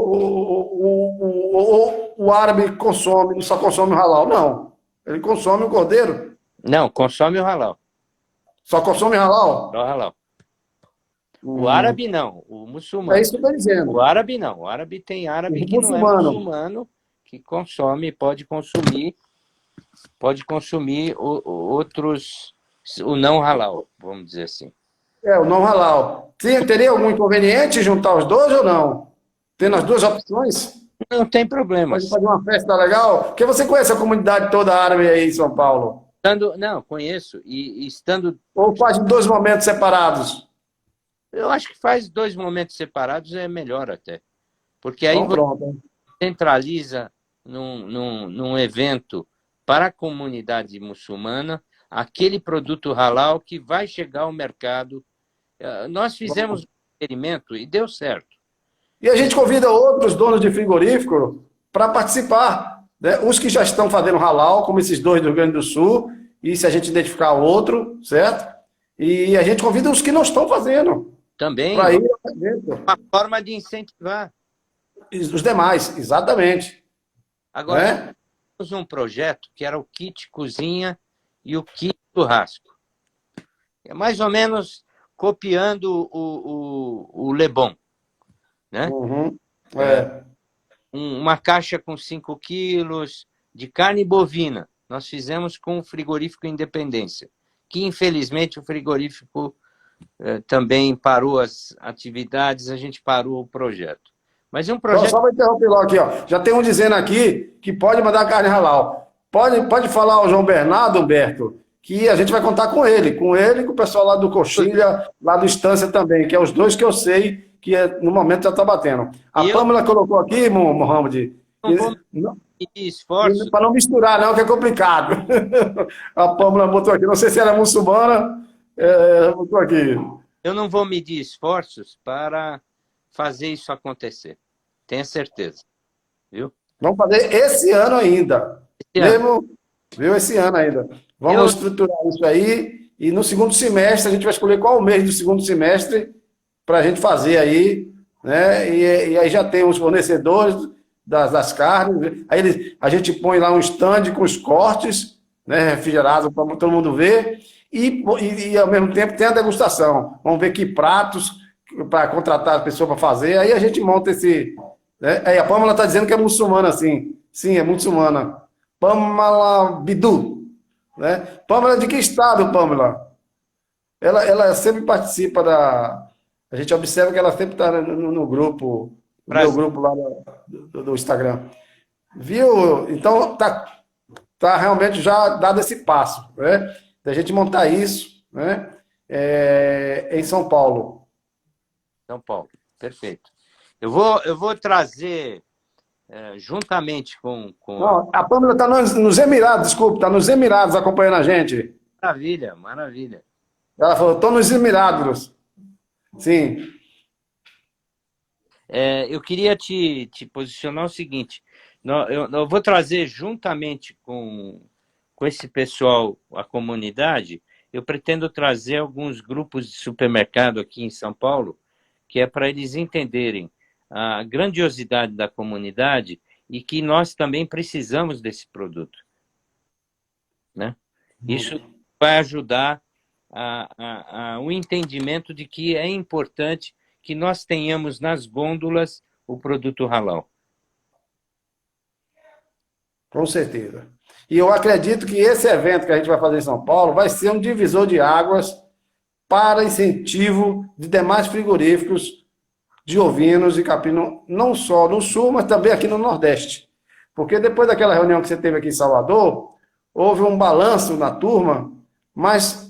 árabe consome, só consome o halal. Não. Ele consome o cordeiro, Não, consome o halal. só consome halal. Só o halal. O Hum, árabe não, o é muçulmano. isso que eu estou O dizendo. árabe não. O árabe tem árabe O que não é muçulmano. muçulmano, que consome, pode consumir outros, o não halal, vamos dizer assim. O não halal. Teria algum inconveniente juntar os dois ou não? Tendo as duas opções? Não tem Pode problemas. fazer uma festa legal? Porque você conhece a comunidade toda árabe aí em São Paulo? Não, conheço. E estando. Ou faz em dois momentos separados? Eu acho que faz 2 momentos separados é melhor até. Porque aí Então você pronto. centraliza num evento para a comunidade muçulmana, aquele produto halal que vai chegar ao mercado. Nós fizemos um experimento e deu certo. E a gente convida outros donos de frigorífico para participar, né? Os que já estão fazendo halal, como esses dois do Rio Grande do Sul, e se a gente identificar outro, certo? E a gente convida os que não estão fazendo. Também, Para ir uma forma de incentivar. os demais, exatamente. Agora, Né? temos um projeto que era o kit cozinha e o kit churrasco. É mais ou menos copiando o Le Bon, né? Uhum. Uma caixa com 5 quilos de carne bovina. Nós fizemos com o frigorífico Independência, que infelizmente o frigorífico também parou as atividades, a gente parou o projeto. Mas é um projeto... Só para interromper logo aqui, ó. Já tem um dizendo aqui que pode mandar carne halal. Pode falar ao João Bernardo, Humberto, que a gente vai contar com ele e com o pessoal lá do Coxilha, lá do Estância também, que é os dois que eu sei que no momento já está batendo. A Pâmela colocou aqui, Mohamed, não vou medir esforço. para não misturar, não, que é complicado. A Pâmela botou aqui, não sei se era muçulmana, botou aqui. Eu não vou medir esforços para fazer isso acontecer. Tenha certeza. Viu? Vamos fazer esse ano ainda. Esse ano ainda. Vamos estruturar isso aí e no segundo semestre a gente vai escolher qual o mês do segundo semestre para a gente fazer aí, né? E aí já tem os fornecedores das carnes, aí a gente põe lá um stand com os cortes, né, refrigerados para todo mundo ver e ao mesmo tempo tem a degustação. Vamos ver que pratos para contratar a pessoa para fazer, aí a gente monta esse... Né? Aí a Pâmela está dizendo que é muçulmana, sim. Sim, é muçulmana. Pâmela Bidu. Né? Pâmela, de que estado, Pâmela? Ela sempre participa da... A gente observa que ela sempre está no grupo, no meu grupo lá do Instagram. Viu? Então, tá realmente já dado esse passo, né? Da gente montar isso, né? Em São Paulo. São Paulo, perfeito. Eu vou trazer, juntamente com... Não, a Pâmela está nos Emirados, desculpa, está nos Emirados acompanhando a gente. Maravilha, maravilha. Ela falou, estou nos Emirados. Sim. Eu queria te posicionar o seguinte, eu vou trazer juntamente com esse pessoal, a comunidade, eu pretendo trazer alguns grupos de supermercado aqui em São Paulo, que é para eles entenderem a grandiosidade da comunidade e que nós também precisamos desse produto. Né? Isso vai ajudar o entendimento de que é importante que nós tenhamos nas gôndolas o produto halal. Com certeza. E eu acredito que esse evento que a gente vai fazer em São Paulo vai ser um divisor de águas para incentivo de demais frigoríficos de ovinos e capim, não só no Sul, mas também aqui no Nordeste. Porque depois daquela reunião que você teve aqui em Salvador, houve um balanço na turma, mas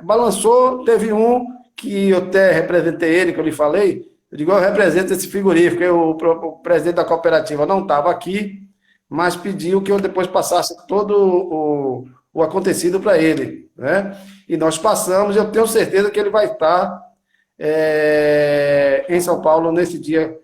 balançou, teve um que eu até representei ele, que eu lhe falei, eu digo, eu represento esse frigorífico, o presidente da cooperativa não estava aqui, mas pediu que eu depois passasse todo o acontecido para ele, né? E nós passamos, eu tenho certeza que ele vai estar em São Paulo nesse dia